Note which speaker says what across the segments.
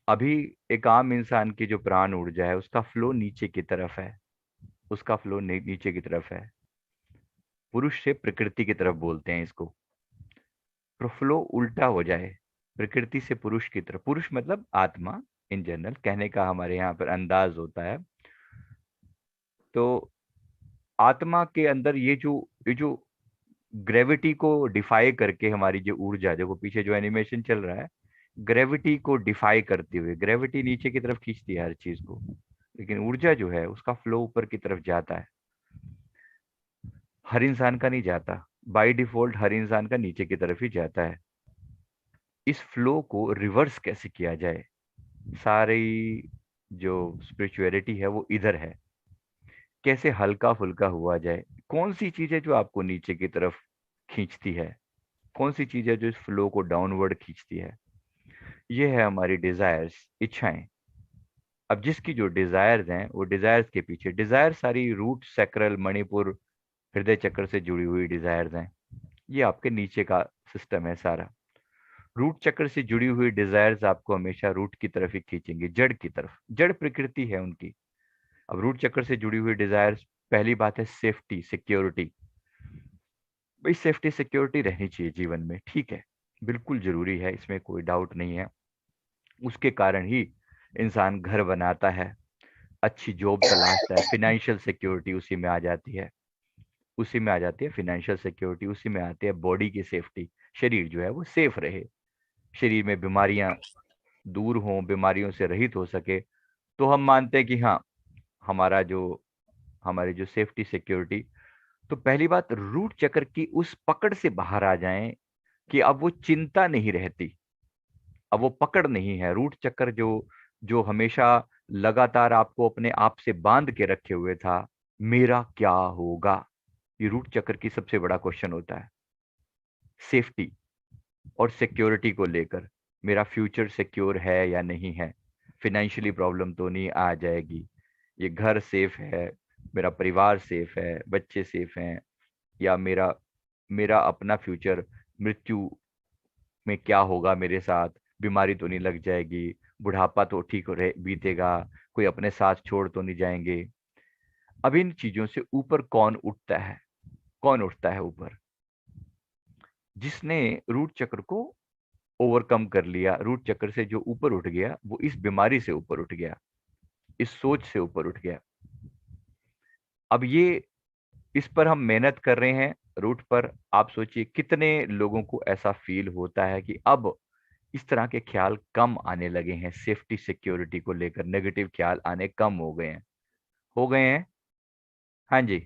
Speaker 1: अभी एक आम इंसान की जो प्राण ऊर्जा है उसका फ्लो नीचे की तरफ है, उसका फ्लो नीचे की तरफ है। पुरुष से प्रकृति की तरफ बोलते हैं इसको। तो फ्लो उल्टा हो जाए, प्रकृति से पुरुष की तरफ, पुरुष मतलब आत्मा, इन जनरल कहने का हमारे यहाँ पर अंदाज होता है। तो आत्मा के अंदर ये जो ग्रेविटी को डिफाई करके हमारी जो ऊर्जा, देखो पीछे जो एनिमेशन चल रहा है, ग्रेविटी को डिफाई करते हुए, ग्रेविटी नीचे की तरफ खींचती है हर चीज को, लेकिन ऊर्जा जो है उसका फ्लो ऊपर की तरफ जाता है। हर इंसान का नहीं जाता, बाय डिफॉल्ट हर इंसान का नीचे की तरफ ही जाता है। इस फ्लो को रिवर्स कैसे किया जाए, सारी जो स्पिरिचुअलिटी है वो इधर है। कैसे हल्का फुल्का हुआ जाए, कौन सी चीज है जो आपको नीचे की तरफ खींचती है, कौन सी चीज है जो इस फ्लो को डाउनवर्ड खींचती है। ये है हमारी डिजायर्स, इच्छाएं। अब जिसकी जो डिजायर्स हैं, वो डिजायर्स के पीछे, डिजायर सारी रूट सैक्रल मणिपुर हृदय चक्र से जुड़ी हुई डिजायर्स हैं। ये आपके नीचे का सिस्टम है सारा। रूट चक्र से जुड़ी हुई डिजायर्स आपको हमेशा रूट की तरफ ही खींचेंगे, जड़ की तरफ, जड़ प्रकृति है उनकी। अब रूट चक्र से जुड़ी हुई डिजायर्स, पहली बात है सेफ्टी सिक्योरिटी। भाई सेफ्टी सिक्योरिटी रहनी चाहिए जीवन में, ठीक है, बिल्कुल जरूरी है, इसमें कोई डाउट नहीं है। उसके कारण ही इंसान घर बनाता है, अच्छी जॉब तलाशता है, फाइनेंशियल सिक्योरिटी उसी में आ जाती है, उसी में आ जाती है फाइनेंशियल सिक्योरिटी, उसी में आती है बॉडी की सेफ्टी। शरीर जो है वो सेफ रहे, शरीर में बीमारियां दूर हों, बीमारियों से रहित हो सके, तो हम मानते हैं कि हाँ, हमारा जो हमारी जो सेफ्टी सिक्योरिटी। तो पहली बात, रूट चक्र की उस पकड़ से बाहर आ जाएं कि अब वो चिंता नहीं रहती, अब वो पकड़ नहीं है। रूट चक्र जो जो हमेशा लगातार आपको अपने आप से बांध के रखे हुए था, मेरा क्या होगा, ये रूट चक्र की सबसे बड़ा क्वेश्चन होता है। सेफ्टी और सिक्योरिटी को लेकर, मेरा फ्यूचर सिक्योर है या नहीं है, फिनेंशियली प्रॉब्लम तो नहीं आ जाएगी, ये घर सेफ है, मेरा परिवार सेफ है, बच्चे सेफ हैं, या मेरा मेरा अपना फ्यूचर, मृत्यु में क्या होगा मेरे साथ, बीमारी तो नहीं लग जाएगी, बुढ़ापा तो ठीक रहे बीतेगा, कोई अपने साथ छोड़ तो नहीं जाएंगे। अब इन चीजों से ऊपर कौन उठता है, कौन उठता है ऊपर? जिसने रूट चक्र को ओवरकम कर लिया, रूट चक्र से जो ऊपर उठ गया, वो इस बीमारी से ऊपर उठ गया, इस सोच से ऊपर उठ गया। अब ये, इस पर हम मेहनत कर रहे हैं रूट पर। आप सोचिए कितने लोगों को ऐसा फील होता है कि अब इस तरह के ख्याल कम आने लगे हैं, सेफ्टी सिक्योरिटी को लेकर नेगेटिव ख्याल आने कम हो गए हैं, हो गए हैं। हाँ जी,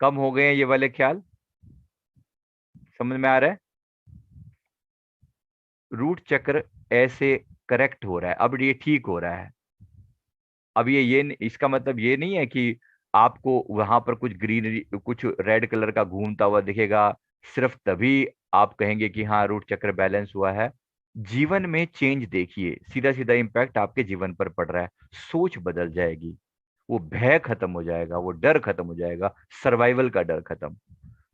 Speaker 1: कम हो गए हैं ये वाले ख्याल, समझ में आ रहा है? रूट चक्र ऐसे करेक्ट हो रहा है, अब ये ठीक हो रहा है। अब इसका मतलब ये नहीं है कि आपको वहां पर कुछ ग्रीनरी, कुछ रेड कलर का घूमता हुआ दिखेगा, सिर्फ तभी आप कहेंगे कि हाँ रूट चक्र बैलेंस हुआ है। जीवन में चेंज देखिए, सीधा सीधा इम्पैक्ट आपके जीवन पर पड़ रहा है। सोच बदल जाएगी, वो भय खत्म हो जाएगा, वो डर खत्म हो जाएगा, सर्वाइवल का डर खत्म।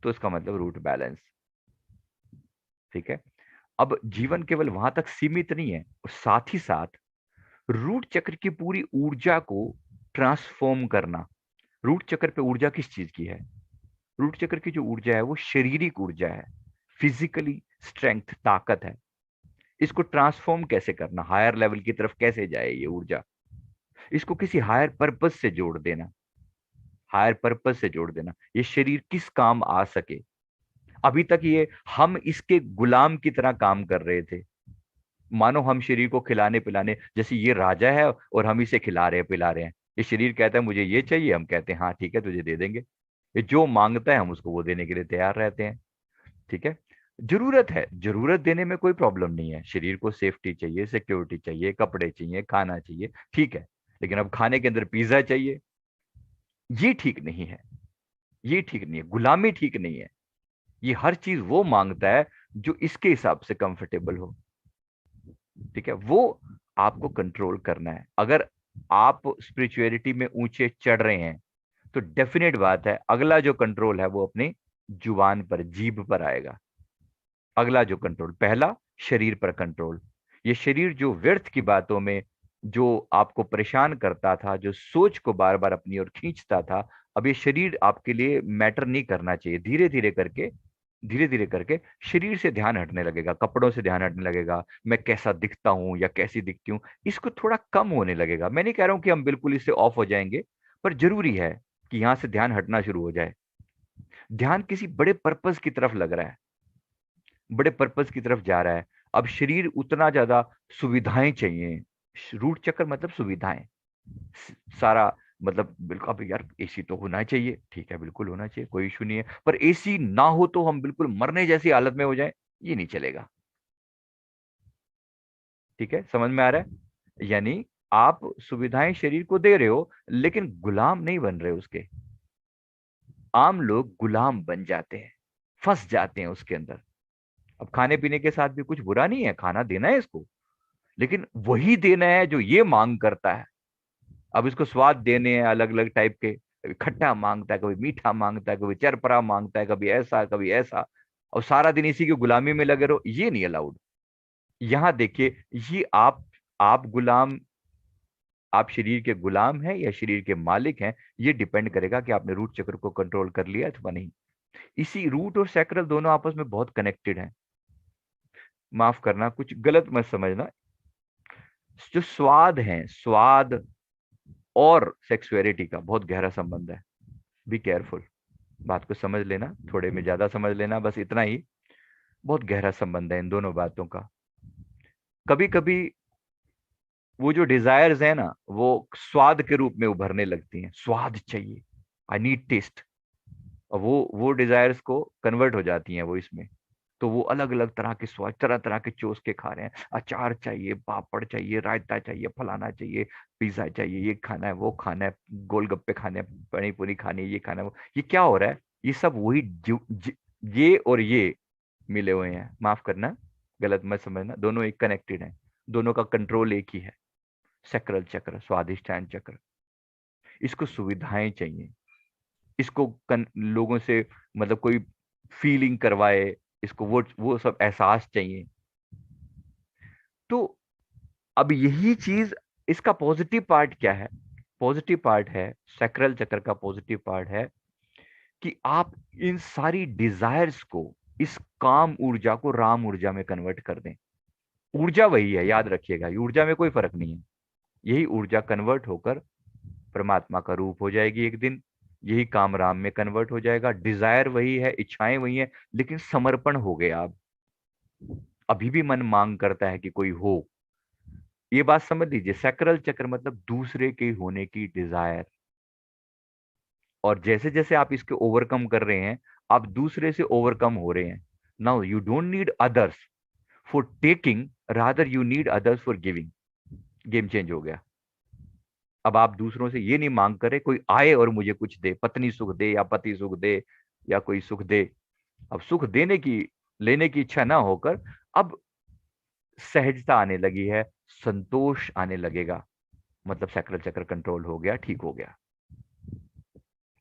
Speaker 1: तो इसका मतलब रूट बैलेंस, ठीक है। अब जीवन केवल वहां तक सीमित नहीं है, और साथ ही साथ रूट चक्र की पूरी ऊर्जा को ट्रांसफॉर्म करना। रूट चक्र पे ऊर्जा किस चीज की है? रूट चक्र की जो ऊर्जा है वो शारीरिक ऊर्जा है, फिजिकली स्ट्रेंथ, ताकत है। इसको ट्रांसफॉर्म कैसे करना, हायर लेवल की तरफ कैसे जाए ये ऊर्जा, इसको किसी हायर पर्पस से जोड़ देना, हायर पर्पस से जोड़ देना, ये शरीर किस काम आ सके। अभी तक ये हम इसके गुलाम की तरह काम कर रहे थे, मानो हम शरीर को खिलाने पिलाने, जैसे ये राजा है और हम इसे खिला रहे हैं पिला रहे हैं। ये शरीर कहता है मुझे ये चाहिए, हम कहते हैं हाँ ठीक है तुझे दे देंगे। ये जो मांगता है हम उसको वो देने के लिए तैयार रहते हैं, ठीक है। जरूरत है, जरूरत देने में कोई प्रॉब्लम नहीं है, शरीर को सेफ्टी चाहिए, सिक्योरिटी चाहिए, कपड़े चाहिए, खाना चाहिए, ठीक है। लेकिन अब खाने के अंदर पिज्जा चाहिए, ये ठीक नहीं है, ये ठीक नहीं है, गुलामी ठीक नहीं है। ये हर चीज वो मांगता है जो इसके हिसाब से कंफर्टेबल हो, ठीक है। वो आपको कंट्रोल करना है। अगर आप स्पिरिचुअलिटी में ऊंचे चढ़ रहे हैं, तो डेफिनेट बात है अगला जो कंट्रोल है वो अपनी जुबान पर, जीभ पर आएगा। अगला जो कंट्रोल, पहला शरीर पर कंट्रोल, ये शरीर जो व्यर्थ की बातों में, जो आपको परेशान करता था, जो सोच को बार बार अपनी ओर खींचता था, अब ये शरीर आपके लिए मैटर नहीं करना चाहिए। धीरे धीरे करके शरीर से ध्यान हटने लगेगा, कपड़ों से ध्यान हटने लगेगा, मैं कैसा दिखता हूँ या कैसी दिखती हूँ, इसको थोड़ा कम होने लगेगा। मैं नहीं कह रहा हूँ कि हम बिल्कुल इससे ऑफ हो जाएंगे, पर जरूरी है कि यहां से ध्यान हटना शुरू हो जाए। ध्यान किसी बड़े पर्पस की तरफ लग रहा है, बड़े पर्पस की तरफ जा रहा है। अब शरीर उतना ज्यादा सुविधाएं चाहिए। रूट चक्र मतलब सुविधाएं, सारा मतलब बिल्कुल। अब यार एसी तो होना चाहिए, ठीक है, बिल्कुल होना चाहिए, कोई इशू नहीं है, पर एसी ना हो तो हम बिल्कुल मरने जैसी हालत में हो जाए, ये नहीं चलेगा। ठीक है, समझ में आ रहा है? यानी आप सुविधाएं शरीर को दे रहे हो, लेकिन गुलाम नहीं बन रहे उसके। आम लोग गुलाम बन जाते हैं, फंस जाते हैं उसके अंदर। अब खाने पीने के साथ भी कुछ बुरा नहीं है, खाना देना है इसको, लेकिन वही देना है जो ये मांग करता है। अब इसको स्वाद देने हैं अलग अलग टाइप के, कभी खट्टा मांगता है, कभी मीठा मांगता है, कभी चरपरा मांगता है, कभी ऐसा कभी ऐसा, और सारा दिन इसी की गुलामी में लगे रहो, ये नहीं अलाउड। यहां देखिए, ये आप गुलाम, आप शरीर के गुलाम हैं या शरीर के मालिक हैं, ये डिपेंड करेगा कि आपने रूट चक्र को कंट्रोल कर लिया अथवा नहीं। इसी रूट और सैक्रल दोनों आपस में बहुत कनेक्टेड हैं। माफ करना, कुछ गलत मत समझना। जो स्वाद है, स्वाद और सेक्सुअलिटी का बहुत गहरा संबंध है। बी केयरफुल, बात को समझ लेना, थोड़े में ज्यादा समझ लेना, बस इतना ही। बहुत गहरा संबंध है इन दोनों बातों का। कभी कभी वो जो डिजायर्स है ना, वो स्वाद के रूप में उभरने लगती हैं, स्वाद चाहिए, आई नीड टेस्ट, और वो डिजायर्स को कन्वर्ट हो जाती हैं वो इसमें। तो वो अलग अलग तरह के स्वाद, तरह तरह के चूस के खा रहे हैं, अचार चाहिए, पापड़ चाहिए, रायता चाहिए, फलाना चाहिए, पिज्जा चाहिए, ये खाना है, वो खाना है, गोलगप्पे खाने हैं, पानी पूरी खानी है, ये खाना है, वो। ये क्या हो रहा है? ये सब वही ये और ये मिले हुए हैं, माफ करना, गलत मत समझना, दोनों एक कनेक्टेड हैं, दोनों का कंट्रोल एक ही है। सक्रल चक्र, स्वादिष्टान चक्र। इसको सुविधाएं चाहिए, इसको लोगों से मतलब कोई फीलिंग करवाए, इसको वो सब एहसास चाहिए। तो अब यही चीज, इसका पॉजिटिव पार्ट क्या है? पॉजिटिव पार्ट है, सैक्रल चक्र का पॉजिटिव पार्ट है कि आप इन सारी डिजायर्स को, इस काम ऊर्जा को राम ऊर्जा में कन्वर्ट कर दें। ऊर्जा वही है, याद रखिएगा, ये ऊर्जा में कोई फर्क नहीं है। यही ऊर्जा कन्वर्ट होकर परमात्मा का रूप हो जाएगी एक दिन। यही काम राम में कन्वर्ट हो जाएगा। डिजायर वही है, इच्छाएं वही है, लेकिन समर्पण हो गया। अब अभी भी मन मांग करता है कि कोई हो। ये बात समझ लीजिए, सैक्रल चक्र मतलब दूसरे के होने की डिजायर। और जैसे जैसे आप इसके ओवरकम कर रहे हैं, आप दूसरे से ओवरकम हो रहे हैं। Now you don't need others for taking, rather you need others for giving. Game change हो गया। अब आप दूसरों से ये नहीं मांग करे कोई आए और मुझे कुछ दे, पत्नी सुख दे या पति सुख दे या कोई सुख दे। अब सुख देने की, लेने की इच्छा ना होकर अब सहजता आने लगी है, संतोष आने लगेगा। मतलब सैक्रल चक्र कंट्रोल हो गया, ठीक हो गया।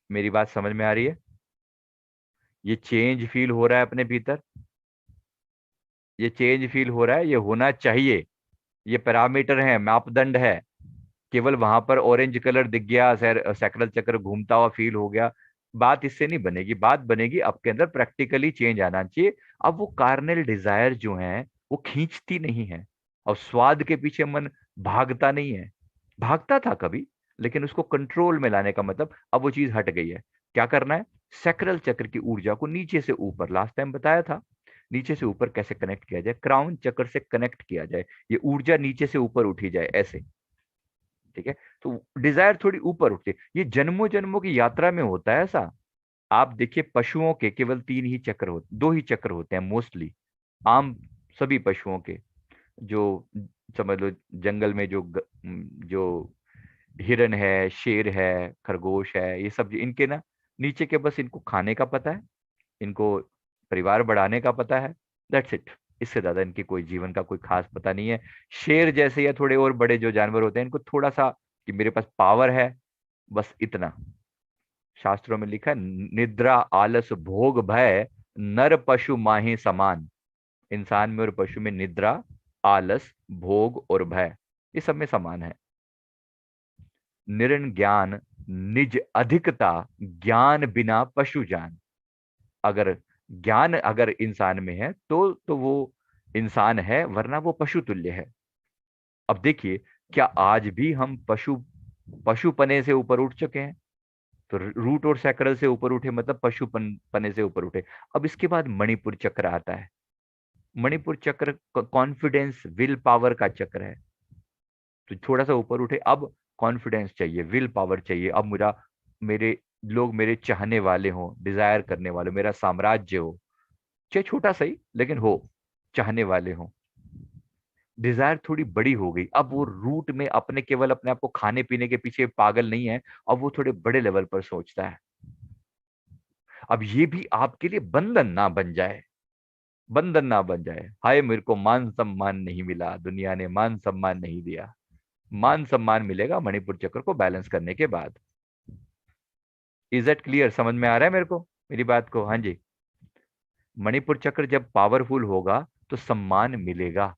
Speaker 1: मेरी बात समझ में आ रही है? ये चेंज फील हो रहा है अपने भीतर, ये चेंज फील हो रहा है, ये होना चाहिए। ये पैरामीटर है, मापदंड है। केवल वहां पर ऑरेंज कलर दिख गया, सैक्रल चक्र घूमता हुआ फील हो गया, बात इससे नहीं बनेगी। बात बनेगी आपके अंदर प्रैक्टिकली चेंज आना चाहिए। अब वो कार्नल डिजायर जो है वो खींचती नहीं है, और स्वाद के पीछे मन भागता नहीं है। भागता था कभी, लेकिन उसको कंट्रोल में लाने का मतलब अब वो चीज हट गई है। क्या करना है? सैक्रल चक्र की ऊर्जा को नीचे से ऊपर, लास्ट टाइम बताया था, नीचे से ऊपर कैसे कनेक्ट किया जाए, क्राउन चक्र से कनेक्ट किया जाए, ये ऊर्जा नीचे से ऊपर उठी जाए ऐसे। ठीक है, तो डिजायर थोड़ी ऊपर उठती है। ये जन्मों जन्मों की यात्रा में होता है ऐसा। आप देखिए, पशुओं के केवल तीन ही चक्र होते, दो ही चक्र होते हैं मोस्टली, आम सभी पशुओं के। जो समझ लो जंगल में जो हिरन है, शेर है, खरगोश है, ये सब इनके ना नीचे के बस इनको खाने का पता है, इनको परिवार बढ़ाने का पता है, दैट्स इट। इससे ज्यादा इनकी कोई जीवन का कोई खास पता नहीं है। शेर जैसे या थोड़े और बड़े जो जानवर होते हैं, इनको थोड़ा सा कि मेरे पास पावर है, बस इतना। शास्त्रों में लिखा है, निद्रा आलस भोग भय नर पशु माही समान। इंसान में और पशु में निद्रा आलस, भोग और भय, ये सब में समान है। निर्ण ज्ञान निज अधिकता, ज्ञान बिना पशु जान। अगर ज्ञान अगर इंसान में है तो वो इंसान है, वरना वो पशु तुल्य है। अब देखिए, क्या आज भी हम पशुपने से ऊपर उठ चुके हैं? तो रूट और सैकड़ल से ऊपर उठे मतलब पशुपन पने से ऊपर उठे। अब इसके बाद मणिपुर चक्र आता है। मणिपुर चक्र कॉन्फिडेंस, विल पावर का चक्र है। तो थोड़ा सा ऊपर उठे, अब कॉन्फिडेंस चाहिए, विल पावर चाहिए। अब मेरे लोग मेरे चाहने वाले हों, डिजायर करने वाले, मेरा साम्राज्य हो, चाहे छोटा सही लेकिन हो, चाहने वाले हों। डिजायर थोड़ी बड़ी हो गई, अब वो रूट में केवल अपने आप को खाने पीने के पीछे पागल नहीं है, अब वो थोड़े बड़े लेवल पर सोचता है। अब ये भी आपके लिए बंधन ना बन जाए, बंधन ना बन जाए। हाय मेरे को मान सम्मान नहीं मिला, दुनिया ने मान सम्मान नहीं दिया। मान सम्मान मिलेगा मणिपुर चक्र को बैलेंस करने के बाद। Is that clear? समझ में आ रहा है मेरे को मेरी बात को? हाँ जी। मणिपुर चक्र जब पावरफुल होगा तो सम्मान मिलेगा,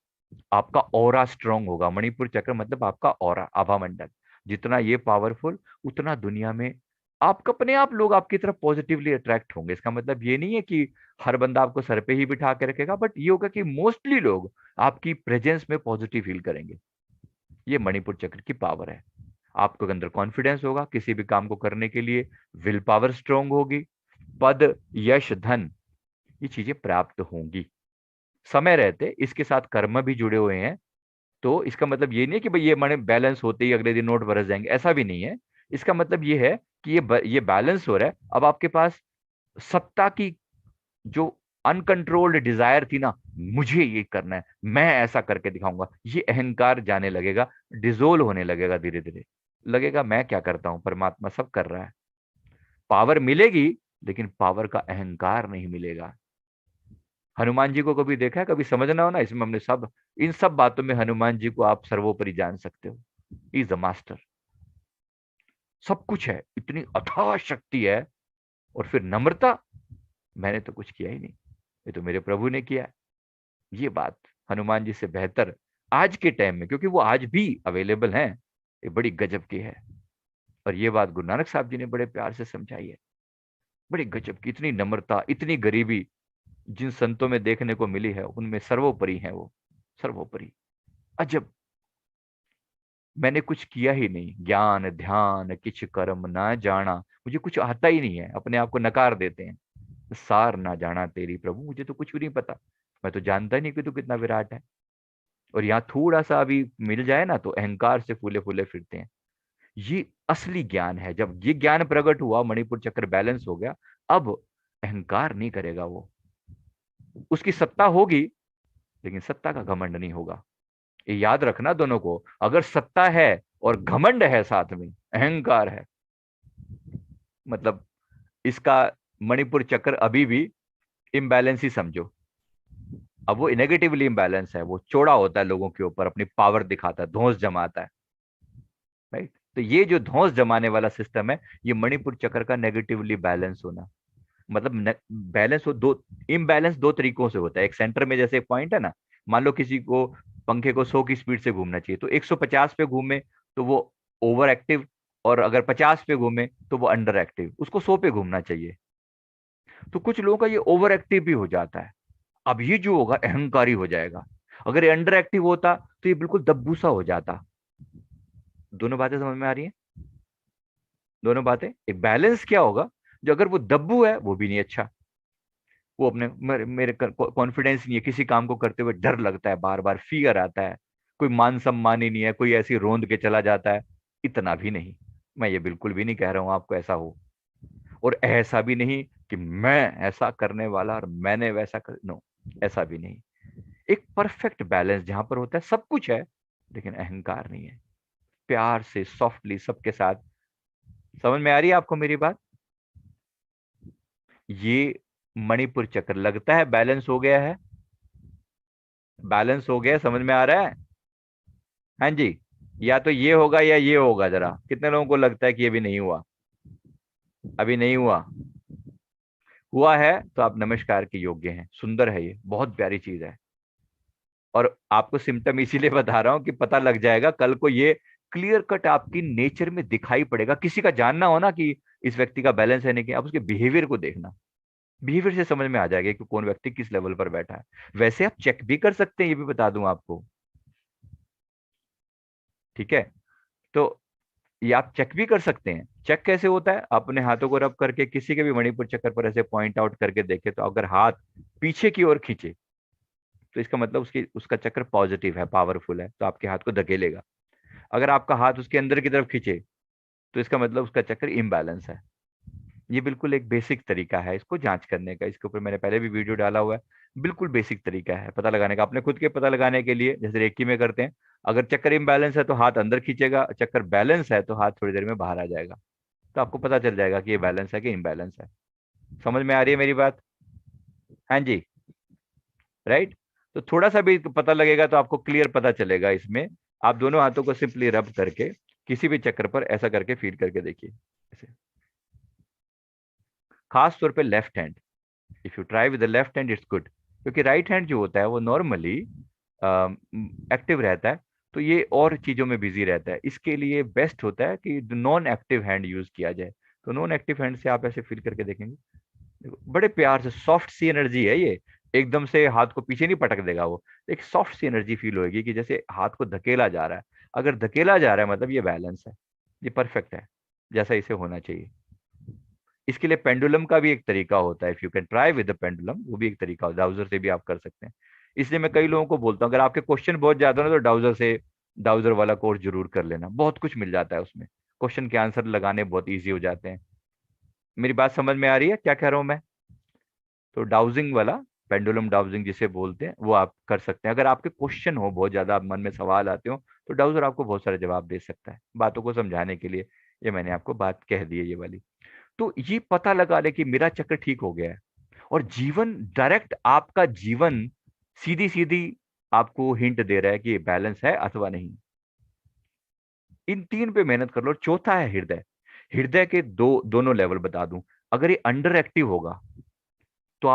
Speaker 1: आपका ऑरा स्ट्रांग होगा। मणिपुर चक्र मतलब आपका ऑरा, आभा मंडल। जितना ये पावरफुल, उतना दुनिया में आप अपने आप लोग आपकी तरफ पॉजिटिवली अट्रैक्ट होंगे। इसका मतलब ये नहीं है कि हर बंदा आपको सर पे ही बिठा के रखेगा, बट ये होगा कि मोस्टली लोग आपकी प्रेजेंस में पॉजिटिव फील करेंगे। ये मणिपुर चक्र की पावर है। आपके अंदर कॉन्फिडेंस होगा किसी भी काम को करने के लिए, विल पावर स्ट्रांग होगी, पद, यश, धन, ये चीजें प्राप्त होंगी समय रहते। इसके साथ कर्म भी जुड़े हुए हैं। तो इसका मतलब ये नहीं है कि भाई ये मनी बैलेंस होते ही अगले दिन नोट बरस जाएंगे, ऐसा भी नहीं है। इसका मतलब ये है कि ये बैलेंस हो रहा है। अब आपके पास सत्ता की जो अनकंट्रोल्ड डिजायर थी ना, मुझे ये करना है, मैं ऐसा करके दिखाऊंगा, ये अहंकार जाने लगेगा, डिजोल्व होने लगेगा धीरे धीरे। लगेगा मैं क्या करता हूं, परमात्मा सब कर रहा है। पावर मिलेगी, लेकिन पावर का अहंकार नहीं मिलेगा। हनुमान जी को कभी देखा है? कभी समझना हो ना, इसमें हमने सब, इन सब बातों में हनुमान जी को आप सर्वोपरि जान सकते हो। इज द मास्टर, सब कुछ है, इतनी अथाह शक्ति है। और फिर नम्रता, मैंने तो कुछ किया ही नहीं, ये तो मेरे प्रभु ने किया है। ये बात हनुमान जी से बेहतर आज के टाइम में, क्योंकि वो आज भी अवेलेबल हैं, ये बड़ी गजब की है। और ये बात गुरु नानक साहब जी ने बड़े प्यार से समझाई है। बड़ी गजब की, इतनी नम्रता, इतनी गरीबी जिन संतों में देखने को मिली है, उनमें सर्वोपरि है वो, सर्वोपरि। अजब, मैंने कुछ किया ही नहीं, ज्ञान ध्यान किछ कर्म ना जाना, मुझे कुछ आता ही नहीं है, अपने आप को नकार देते हैं। सार ना जाना तेरी प्रभु, मुझे तो कुछ भी नहीं पता, मैं तो जानता ही नहीं कि तू कितना विराट है। और यहाँ थोड़ा सा अभी मिल जाए ना तो अहंकार से फूले फूले फिरते हैं। ये असली ज्ञान है। जब ये ज्ञान प्रकट हुआ, मणिपुर चक्र बैलेंस हो गया, अब अहंकार नहीं करेगा वो। उसकी सत्ता होगी, लेकिन सत्ता का घमंड नहीं होगा। ये याद रखना दोनों को, अगर सत्ता है और घमंड है साथ में, अहंकार है, मतलब इसका मणिपुर चक्र अभी भी इम्बैलेंस ही समझो। अब वो नेगेटिवली इम्बैलेंस है, वो चौड़ा होता है लोगों के ऊपर, अपनी पावर दिखाता है, धौंस जमाता है। राइट? तो ये जो धौंस जमाने वाला सिस्टम है, ये मणिपुर चक्र का नेगेटिवली बैलेंस होना। मतलब बैलेंस हो दो, इम्बैलेंस दो तरीकों से होता है। एक सेंटर में जैसे एक पॉइंट है ना, मान लो किसी को पंखे को 100 की स्पीड से घूमना चाहिए, तो 150 पे घूमे तो वो ओवर एक्टिव, और अगर 50 पे घूमे तो वो अंडर एक्टिव, उसको 100 पे घूमना चाहिए। तो कुछ लोगों का ये ओवर एक्टिव भी हो जाता है। अब ये जो होगा अहंकारी हो जाएगा। अगर ये अंडर एक्टिव होता तो ये बिल्कुल दब्बूसा हो जाता। दोनों बातें समझ में आ रही हैं? दोनों बातें, एक बैलेंस क्या होगा, जो अगर वो दब्बू है वो भी नहीं अच्छा। वो अपने मेरे कॉन्फिडेंस नहीं है, किसी काम को करते हुए डर लगता है, बार बार फियर आता है, कोई मान सम्मान ही नहीं है, कोई ऐसी रोंद के चला जाता है। इतना भी नहीं, मैं ये बिल्कुल भी नहीं कह रहा हूं आपको ऐसा हो। और ऐसा भी नहीं कि मैं ऐसा करने वाला और मैंने वैसा कर, नो, ऐसा भी नहीं। एक परफेक्ट बैलेंस जहां पर होता है, सब कुछ है लेकिन अहंकार नहीं है। प्यार से सॉफ्टली सबके साथ। समझ में आ रही है आपको मेरी बात? ये मणिपुर चक्र लगता है बैलेंस हो गया है। बैलेंस हो गया, समझ में आ रहा है? हाँ जी। या तो ये होगा या ये होगा, जरा कितने लोगों को लगता है कि ये भी नहीं हुआ? अभी नहीं हुआ? हुआ है तो आप नमस्कार के योग्य हैं। सुंदर है, ये बहुत प्यारी चीज है। और आपको सिम्टम इसीलिए बता रहा हूं कि पता लग जाएगा कल को, ये क्लियर कट आपकी नेचर में दिखाई पड़ेगा। किसी का जानना हो ना कि इस व्यक्ति का बैलेंस है नहीं, कि आप उसके बिहेवियर को देखना, बिहेवियर से समझ में आ जाएगा कि कौन व्यक्ति किस लेवल पर बैठा है। वैसे आप चेक भी कर सकते हैं, ये भी बता दूं आपको, ठीक है। तो ये आप चेक भी कर सकते हैं। चेक कैसे होता है? आप अपने हाथों को रब करके किसी के भी मणिपुर चक्कर पर ऐसे पॉइंट आउट करके देखे, तो अगर हाथ पीछे की ओर खींचे तो इसका मतलब उसकी उसका चक्कर पॉजिटिव है, पावरफुल है, तो आपके हाथ को धकेलेगा। अगर आपका हाथ उसके अंदर की तरफ खींचे तो इसका मतलब उसका चक्कर इम्बैलेंस है। ये बिल्कुल एक बेसिक तरीका है इसको जांच करने का। इसके ऊपर मैंने पहले भी वीडियो डाला हुआ है। बिल्कुल बेसिक तरीका है पता लगाने का, अपने खुद के पता लगाने के लिए, जैसे रेकी में करते हैं। अगर चक्कर इम्बैलेंस है तो हाथ अंदर खींचेगा, चक्कर बैलेंस है तो हाथ थोड़ी देर में बाहर आ जाएगा। तो आपको पता चल जाएगा कि ये बैलेंस है कि इम्बैलेंस है। समझ में आ रही है मेरी बात? हाँ जी। राइट। तो थोड़ा सा भी पता लगेगा तो आपको क्लियर पता चलेगा इसमें। आप दोनों हाथों को सिंपली रब करके किसी भी चक्कर पर ऐसा करके फील करके देखिए ऐसे। खास तौर पे left hand, if you try with the left hand it's good, क्योंकि राइट हैंड जो होता है वो नॉर्मली एक्टिव रहता है, तो ये और चीजों में बिजी रहता है। इसके लिए बेस्ट होता है कि नॉन एक्टिव हैंड यूज किया जाए। तो नॉन एक्टिव हैंड से आप ऐसे फील करके देखेंगे, देखो बड़े प्यार से, सॉफ्ट सी एनर्जी है ये। एकदम से हाथ को पीछे नहीं पटक देगा वो। एक सॉफ्ट सी एनर्जी फील होगी कि जैसे हाथ को धकेला जा रहा है। अगर धकेला जा रहा है मतलब ये बैलेंस है, ये परफेक्ट है, जैसा इसे होना चाहिए। इसके लिए पेंडुलम का भी एक तरीका होता है, if you can try with the pendulum, वो भी एक तरीका होता है, डाउजर से भी आप कर सकते हैं। इसलिए मैं कई लोगों को बोलता हूँ अगर आपके क्वेश्चन बहुत ज्यादा हो ना तो डाउजर से, डाउजर वाला कोर्स जरूर कर लेना, बहुत कुछ मिल जाता है उसमें। क्वेश्चन के आंसर लगाने बहुत ईजी हो जाते हैं। मेरी बात समझ में आ रही है क्या कह रहा हूं मैं? तो डाउजिंग वाला, पेंडुलम डाउजिंग जिसे बोलते हैं, वो आप कर सकते हैं। अगर आपके क्वेश्चन हो बहुत ज्यादा, आप मन में सवाल आते हो, तो डाउजर आपको बहुत सारे जवाब दे सकता है बातों को समझाने के लिए। ये मैंने आपको बात कह दी है ये वाली। तो ये पता लगा ले कि मेरा चक्र ठीक हो गया है, और जीवन डायरेक्ट, आपका जीवन सीधी सीधी आपको हिंट दे रहा है कि ये बैलेंस है अथवा नहीं। इन तीन पे मेहनत कर लो। चौथा है हृदय। हृदय के दोनों लेवल बता दूं। अगर ये अंडर एक्टिव होगा तो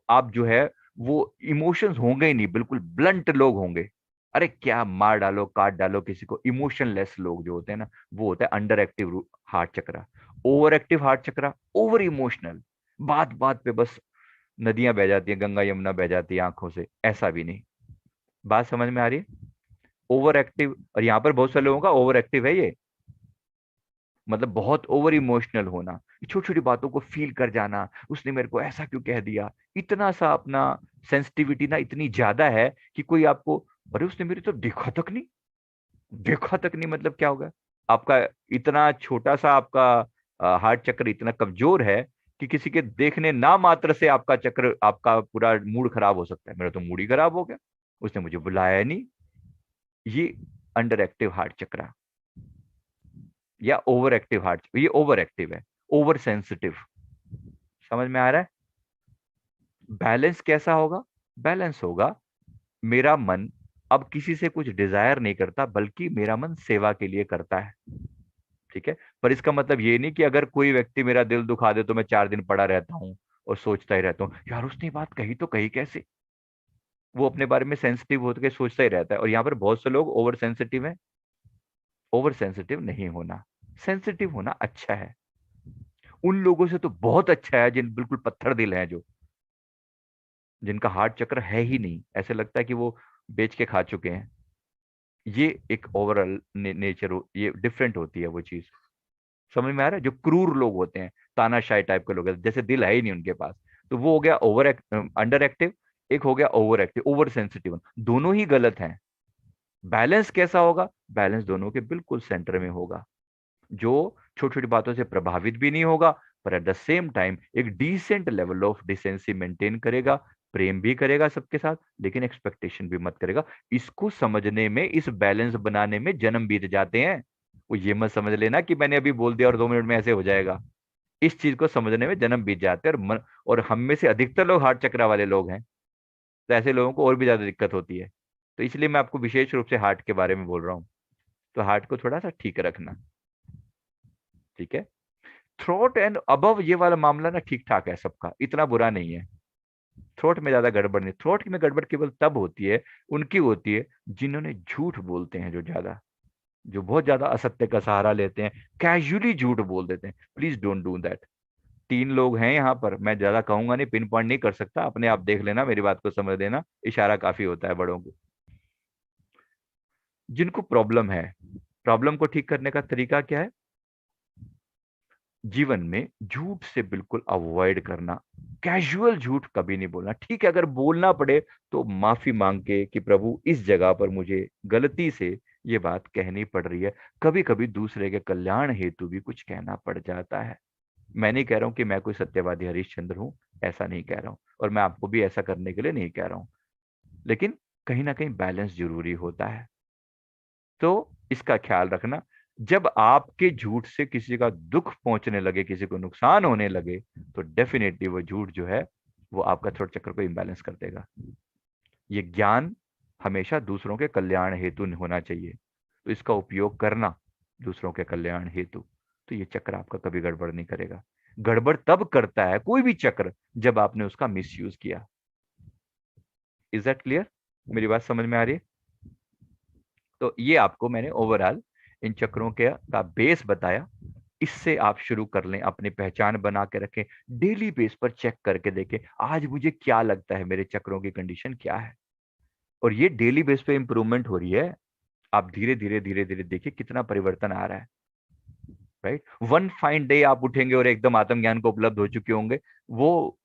Speaker 1: आप जो है वो इमोशंस होंगे ही नहीं, बिल्कुल ब्लंट लोग होंगे। अरे क्या मार डालो काट डालो किसी को, इमोशनलेस लोग जो होते हैं ना, वो होता है अंडर एक्टिव हार्ट चक्रा। ओवर एक्टिव हार्ट चक्रा, ओवर इमोशनल, बात बात पे बस नदियां बह जाती हैं, गंगा यमुना बह जाती है आंखों से, ऐसा भी नहीं। बात समझ में आ रही है? ओवर एक्टिव, और यहाँ पर बहुत सारे लोगों का ओवर एक्टिव है ये, मतलब बहुत ओवर इमोशनल होना, छोटी छोटी बातों को फील कर जाना, उसने मेरे को ऐसा क्यों कह दिया, इतना सा अपना सेंसिटिविटी ना इतनी ज्यादा है कि कोई आपको, अरे उसने मेरी तो देखा तक नहीं, देखा तक नहीं मतलब क्या होगा? आपका इतना छोटा सा आपका हार्ट चक्र इतना कमजोर है कि किसी के देखने ना मात्र से आपका चक्र, आपका पूरा मूड खराब हो सकता है। मेरा तो मूड ही खराब हो गया, उसने मुझे बुलाया नहीं। ये अंडर एक्टिव हार्ट चक्र, या ओवर एक्टिव हार्ट, ये ओवर एक्टिव है, ओवर सेंसिटिव। समझ में आ रहा है? बैलेंस कैसा होगा? बैलेंस होगा, मेरा मन अब किसी से कुछ डिजायर नहीं करता, बल्कि मेरा मन सेवा के लिए करता है। ठीक है। पर इसका मतलब ये नहीं कि अगर कोई व्यक्ति मेरा दिल दुखा दे तो मैं 4 दिन पड़ा रहता हूँ और सोचता ही रहता हूँ, यार उसने ये बात कही तो कही कैसे। वो अपने बारे में सेंसिटिव होकर सोचता ही रहता है, और यहाँ पर बहुत से लोग ओवर सेंसिटिव हैं। ओवर सेंसिटिव नहीं होना, सेंसिटिव होना अच्छा है। उन लोगों से तो बहुत अच्छा है जिन बिल्कुल पत्थर दिल हैं, जो जिनका हार्ट चक्र है ही नहीं, ऐसे लगता है कि वो बेच के खा चुके हैं। ये एक ओवरऑल नेचर, ये डिफरेंट होती है वो चीज। समझ में आ रहा है? जो क्रूर लोग होते हैं, तानाशाही टाइप के लोग हैं, जैसे दिल है ही नहीं उनके पास, तो वो हो गया ओवर अंडर एक्टिव। एक हो गया ओवर एक्टिव, ओवर सेंसिटिव। दोनों ही गलत हैं। बैलेंस कैसा होगा? बैलेंस दोनों के बिल्कुल सेंटर में होगा, जो छोटी छोटी बातों से प्रभावित भी नहीं होगा, पर एट द सेम टाइम एक decent level of decency maintain करेगा, प्रेम भी करेगा सबके साथ, लेकिन एक्सपेक्टेशन भी मत करेगा। इसको समझने में, इस बैलेंस बनाने में जन्म बीत जाते हैं। वो ये मत समझ लेना कि मैंने अभी बोल दिया और 2 मिनट में ऐसे हो जाएगा। इस चीज को समझने में जन्म बीत जाते हैं, और हम में से अधिकतर लोग हार्ट चक्रा वाले लोग हैं, तो ऐसे लोगों को और भी ज्यादा दिक्कत होती है। तो इसलिए मैं आपको विशेष रूप से हार्ट के बारे में बोल रहा हूँ। तो हार्ट को थोड़ा सा ठीक रखना। ठीक है। थ्रोट एंड अबव ये वाला मामला ना ठीक ठाक है सबका, इतना बुरा नहीं है। थ्रोट में ज्यादा गड़बड़ नहीं। थ्रोट में गड़बड़ केवल तब होती है, उनकी होती है जिन्होंने झूठ बोलते हैं, जो ज्यादा, जो बहुत ज्यादा असत्य का सहारा लेते हैं, कैजुअली झूठ बोल देते हैं। Please don't do that. 3 लोग हैं यहाँ पर, मैं ज्यादा कहूंगा नहीं, पिन पॉइंट नहीं कर सकता, अपने आप देख लेना, मेरी बात को समझ लेना, इशारा काफी होता है बड़ों को। जिनको प्रॉब्लम है, प्रॉब्लम को ठीक करने का तरीका क्या है? जीवन में झूठ से बिल्कुल अवॉइड करना। कैजुअल झूठ कभी नहीं बोलना। ठीक है, अगर बोलना पड़े तो माफी मांग के कि प्रभु इस जगह पर मुझे गलती से ये बात कहनी पड़ रही है। कभी कभी दूसरे के कल्याण हेतु भी कुछ कहना पड़ जाता है। मैं नहीं कह रहा हूं कि मैं कोई सत्यवादी हरिश्चंद्र हूं, ऐसा नहीं कह रहा हूं, और मैं आपको भी ऐसा करने के लिए नहीं कह रहा हूं, लेकिन कहीं ना कहीं बैलेंस जरूरी होता है। तो इसका ख्याल रखना। जब आपके झूठ से किसी का दुख पहुंचने लगे, किसी को नुकसान होने लगे, तो डेफिनेटली वो झूठ जो है वो आपका थ्रोट चक्र को इम्बैलेंस कर देगा। ये ज्ञान हमेशा दूसरों के कल्याण हेतु होना चाहिए, तो इसका उपयोग करना दूसरों के कल्याण हेतु, तो ये चक्र आपका कभी गड़बड़ नहीं करेगा। गड़बड़ तब करता है कोई भी चक्र जब आपने उसका मिसयूज किया। Is that clear? मेरी बात समझ में आ रही है? तो ये आपको मैंने ओवरऑल इन चक्रों के का बेस बताया। इससे आप शुरू कर लें, अपनी पहचान बना के रखें, डेली बेस पर चेक करके देखें आज मुझे क्या लगता है, मेरे चक्रों की कंडीशन क्या है। और ये डेली बेस पे इंप्रूवमेंट हो रही है। आप धीरे धीरे धीरे धीरे देखिए कितना परिवर्तन आ रहा है। राइट, वन फाइन डे आप उठेंगे और एकदम आत्मज्ञान को उपलब्ध हो चुके होंगे, वो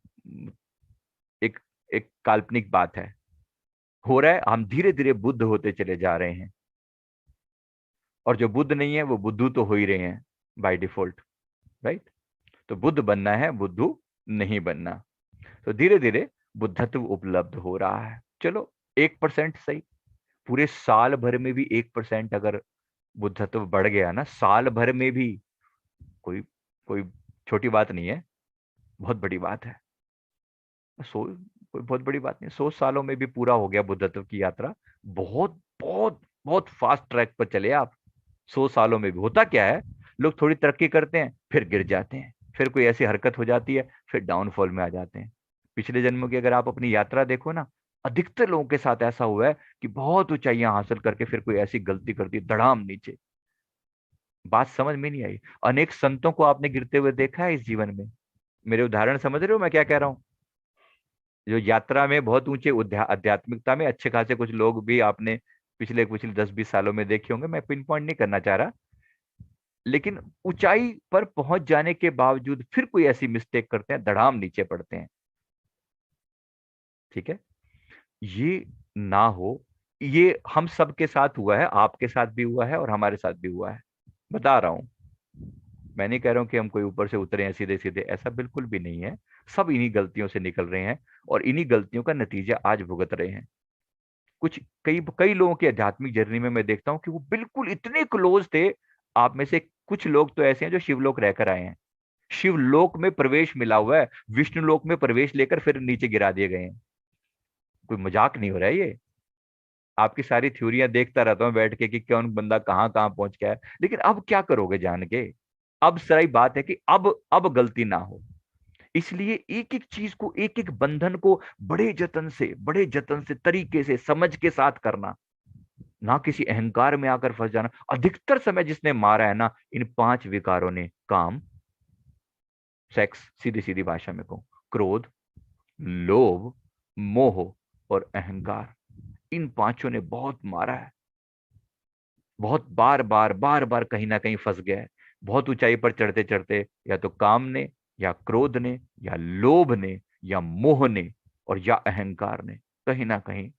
Speaker 1: एक एक काल्पनिक बात है। हो रहा है, हम धीरे धीरे बुद्ध होते चले जा रहे हैं। और जो बुद्ध नहीं है वो बुद्धू तो हो ही रहे हैं बाय डिफॉल्ट। राइट, तो बुद्ध बनना है, बुद्धू नहीं बनना। तो धीरे धीरे बुद्धत्व उपलब्ध हो रहा है। चलो, 1% सही। पूरे साल भर में भी 1% अगर बुद्धत्व बढ़ गया ना, साल भर में भी, कोई कोई छोटी बात नहीं है, बहुत बड़ी बात है। कोई बहुत बड़ी बात नहीं, 100 सालों में भी पूरा हो गया बुद्धत्व की यात्रा। बहुत बहुत बहुत फास्ट ट्रैक पर चले आप। 100 सालों में भी होता क्या है, लोग थोड़ी तरक्की करते हैं फिर गिर जाते हैं, फिर कोई ऐसी हरकत हो जाती है, फिर डाउनफॉल में आ जाते हैं। पिछले जन्मों की अगर आप अपनी यात्रा देखो ना, अधिकतर लोगों के साथ ऐसा हुआ है कि बहुत ऊंचाइयां हासिल करके फिर कोई ऐसी गलती कर दी, धड़ाम नीचे। बात समझ में नहीं आई? अनेक संतों को आपने गिरते हुए देखा है इस जीवन में। मेरे उदाहरण समझ रहे हो मैं क्या कह रहा हूँ? जो यात्रा में बहुत ऊंचे आध्यात्मिकता में अच्छे खासे कुछ लोग भी आपने पिछले पिछले 10-20 सालों में देखे होंगे, मैं पिन पॉइंट नहीं करना चाह रहा, लेकिन ऊंचाई पर पहुंच जाने के बावजूद फिर कोई ऐसी मिस्टेक करते हैं, धड़ाम नीचे पड़ते हैं। ठीक है, ये ना हो। ये हम सबके साथ हुआ है, आपके साथ भी हुआ है और हमारे साथ भी हुआ है। बता रहा हूं, मैं नहीं कह रहा हूं कि हम कोई ऊपर से उतरे हैं सीधे सीधे, ऐसा बिल्कुल भी नहीं है। सब इन्हीं गलतियों से निकल रहे हैं और इन्हीं गलतियों का नतीजा आज भुगत रहे हैं। कुछ कई कई लोगों की आध्यात्मिक जर्नी में मैं देखता हूँ कि वो बिल्कुल इतने क्लोज थे। आप में से कुछ लोग तो ऐसे हैं जो शिवलोक रहकर आए हैं, शिवलोक में प्रवेश मिला हुआ है, विष्णु लोक में प्रवेश लेकर फिर नीचे गिरा दिए गए हैं। कोई मजाक नहीं हो रहा है ये। आपकी सारी थ्योरियां देखता रहता हूँ बैठ के कि कौन बंदा कहाँ कहाँ पहुंच गया है, लेकिन अब क्या करोगे जान के? अब सही बात है कि अब गलती ना हो। इसलिए एक एक चीज को, एक एक बंधन को बड़े जतन से तरीके से समझ के साथ करना, ना किसी अहंकार में आकर फंस जाना। अधिकतर समय जिसने मारा है ना इन 5 विकारों ने, काम, सेक्स, सीधी सीधी भाषा में कहूं, क्रोध, लोभ, मोह और अहंकार, इन 5 ने बहुत मारा है। बहुत बार बार कहीं ना कहीं फंस गया है। बहुत ऊंचाई पर चढ़ते चढ़ते या तो काम ने, या क्रोध ने, या लोभ ने, या मोह ने, और या अहंकार ने कहीं ना कहीं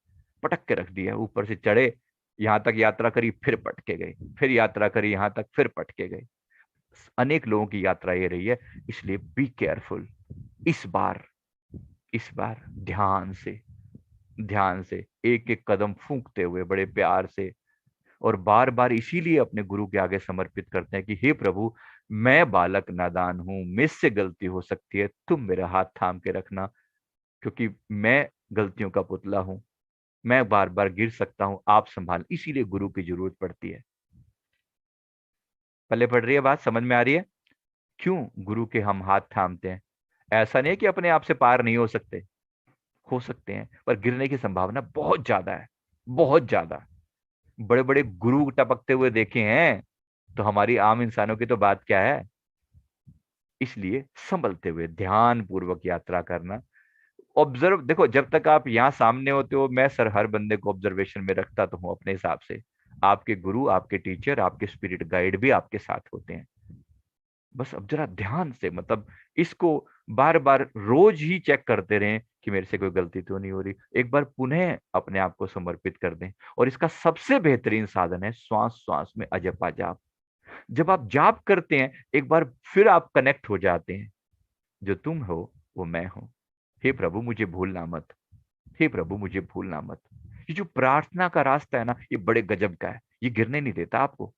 Speaker 1: पटक के रख दिया। ऊपर से चढ़े, यहां तक यात्रा करी, फिर पटके गए, फिर यात्रा करी यहां तक, फिर पटके गए। अनेक लोगों की यात्रा ये रही है। इसलिए बी केयरफुल। इस बार, इस बार ध्यान से एक एक कदम फूंकते हुए बड़े प्यार से, और बार बार इसीलिए अपने गुरु के आगे समर्पित करते हैं कि हे प्रभु, मैं बालक नादान हूं, मुझसे गलती हो सकती है, तुम मेरा हाथ थाम के रखना, क्योंकि मैं गलतियों का पुतला हूं, मैं बार बार गिर सकता हूं, आप संभाल। इसीलिए गुरु की जरूरत पड़ती है। पल्ले पड़ रही है बात, समझ में आ रही है? क्यों गुरु के हम हाथ थामते हैं? ऐसा नहीं है कि अपने आप से पार नहीं हो सकते, हो सकते हैं, पर गिरने की संभावना बहुत ज्यादा है, बहुत ज्यादा। बड़े बड़े गुरु टपकते हुए देखे हैं, तो हमारी आम इंसानों की तो बात क्या है। इसलिए संभलते हुए ध्यान पूर्वक यात्रा करना। ऑब्जर्व, देखो जब तक आप यहाँ सामने होते हो, मैं सर हर बंदे को ऑब्जर्वेशन में रखता तो हूँ अपने हिसाब से। आपके गुरु, आपके टीचर, आपके स्पिरिट गाइड भी आपके साथ होते हैं। बस अब जरा ध्यान से, मतलब इसको बार बार रोज ही चेक करते रहें कि मेरे से कोई गलती तो नहीं हो रही। एक बार पुनः अपने आप को समर्पित कर दें। और इसका सबसे बेहतरीन साधन है श्वास श्वास में अजपा जाप। जब आप जाप करते हैं, एक बार फिर आप कनेक्ट हो जाते हैं। जो तुम हो वो मैं हूं। हे प्रभु मुझे भूलना मत। हे प्रभु मुझे भूलना मत। ये जो प्रार्थना का रास्ता है ना, ये बड़े गजब का है। ये गिरने नहीं देता आपको।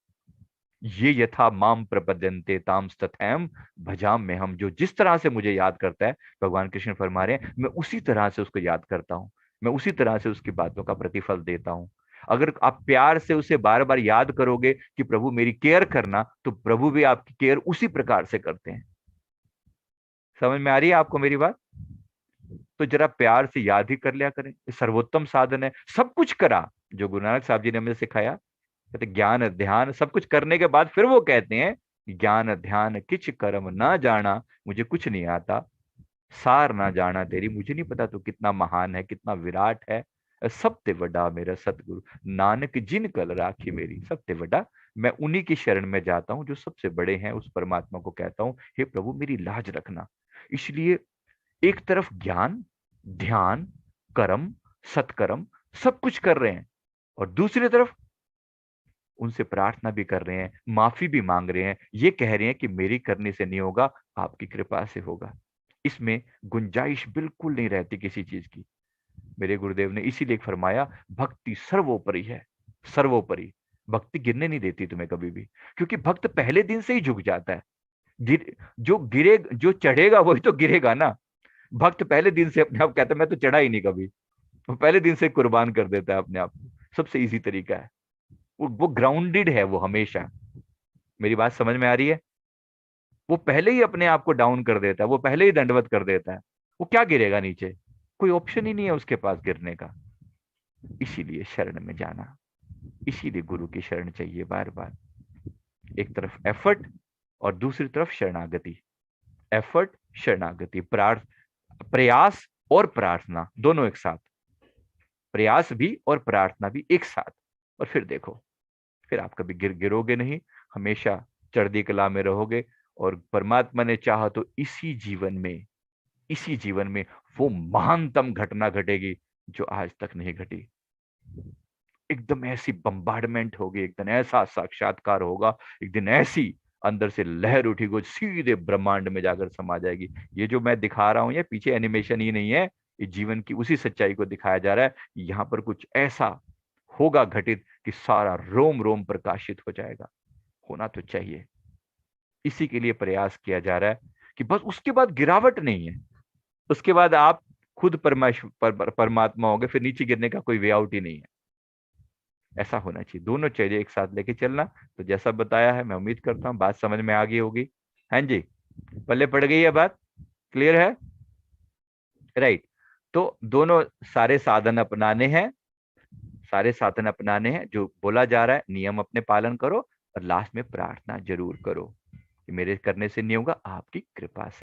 Speaker 1: ये यथा माम प्रपद्यन्ते ताम तथैम भजाम में हम, जो जिस तरह से मुझे याद करता है, भगवान कृष्ण फरमा रहे हैं, मैं उसी तरह से उसको याद करता हूँ। मैं उसी तरह से उसकी बातों का प्रतिफल देता हूँ। अगर आप प्यार से उसे बार बार याद करोगे कि प्रभु मेरी केयर करना, तो प्रभु भी आपकी केयर उसी प्रकार से करते हैं। समझ में आ रही है आपको मेरी बात? तो जरा प्यार से याद ही कर लिया करें, ये सर्वोत्तम साधन है। सब कुछ करा जो गुरु नानक साहब जी ने हमें सिखाया, कहते ज्ञान ध्यान सब कुछ करने के बाद फिर वो कहते हैं, ज्ञान ध्यान किच कर्म ना जाना, मुझे कुछ नहीं आता। सार ना जाना तेरी, मुझे नहीं पता तू कितना महान है, कितना विराट है। सब ते वड्डा मेरा सतगुरु नानक जिन कल राखी मेरी। सब ते वड्डा, मैं उन्हीं की शरण में जाता हूँ जो सबसे बड़े हैं। उस परमात्मा को कहता हूँ, हे प्रभु मेरी लाज रखना। इसलिए एक तरफ ज्ञान, ध्यान, कर्म, सत्कर्म सब कुछ कर रहे हैं, और दूसरी तरफ उनसे प्रार्थना भी कर रहे हैं, माफी भी मांग रहे हैं, ये कह रहे हैं कि मेरी करने से नहीं होगा, आपकी कृपा से होगा। इसमें गुंजाइश बिल्कुल नहीं रहती किसी चीज की। मेरे गुरुदेव ने इसीलिए फरमाया, भक्ति सर्वोपरि है। सर्वोपरि। भक्ति गिरने नहीं देती तुम्हें कभी भी, क्योंकि भक्त पहले दिन से ही झुक जाता है। जो गिरे, जो चढ़ेगा वही तो गिरेगा ना। भक्त पहले दिन से अपने आप कहता है मैं तो चढ़ा ही नहीं कभी। वो पहले दिन से कुर्बान कर देता है अपने आप को। सबसे इजी तरीका है। वो ग्राउंडेड है वो हमेशा। मेरी बात समझ में आ रही है? वो पहले ही अपने आप को डाउन कर देता है, वो पहले ही दंडवत कर देता है। वो क्या गिरेगा नीचे? कोई ऑप्शन ही नहीं है उसके पास गिरने का। इसीलिए शरण में जाना, इसीलिए गुरु की शरण चाहिए बार बार। एक तरफ एफर्ट और दूसरी तरफ शरणागति। एफर्ट, शरणागति, प्रयास और प्रार्थना दोनों एक साथ। प्रयास भी और प्रार्थना भी एक साथ। और फिर देखो, फिर आप कभी गिरोगे नहीं, हमेशा चढ़ती कला में रहोगे। और परमात्मा ने चाहा तो इसी जीवन में, इसी जीवन में वो महानतम घटना घटेगी जो आज तक नहीं घटी। एकदम ऐसी बम्बार्डमेंट होगी, एक दिन ऐसा साक्षात्कार होगा, एक दिन ऐसी अंदर से लहर उठी वो सीधे ब्रह्मांड में जाकर समा जाएगी। ये जो मैं दिखा रहा हूं, ये पीछे एनिमेशन ही नहीं है, ये जीवन की उसी सच्चाई को दिखाया जा रहा है। यहाँ पर कुछ ऐसा होगा घटित कि सारा रोम रोम प्रकाशित हो जाएगा। होना तो चाहिए। इसी के लिए प्रयास किया जा रहा है कि बस उसके बाद गिरावट नहीं है। उसके बाद आप खुद परमात्मा होंगे, फिर नीचे गिरने का कोई वे आउट ही नहीं है। ऐसा होना चाहिए, दोनों चाहिए एक साथ लेके चलना। तो जैसा बताया है, मैं उम्मीद करता हूँ बात समझ में आ गई होगी। हाँ जी, पल्ले पड़ गई है बात? क्लियर है? राइट। तो दोनों सारे साधन अपनाने हैं, सारे साधन अपनाने हैं जो बोला जा रहा है। नियम अपने पालन करो, और लास्ट में प्रार्थना जरूर करो कि मेरे करने से नहीं होगा, आपकी कृपा से।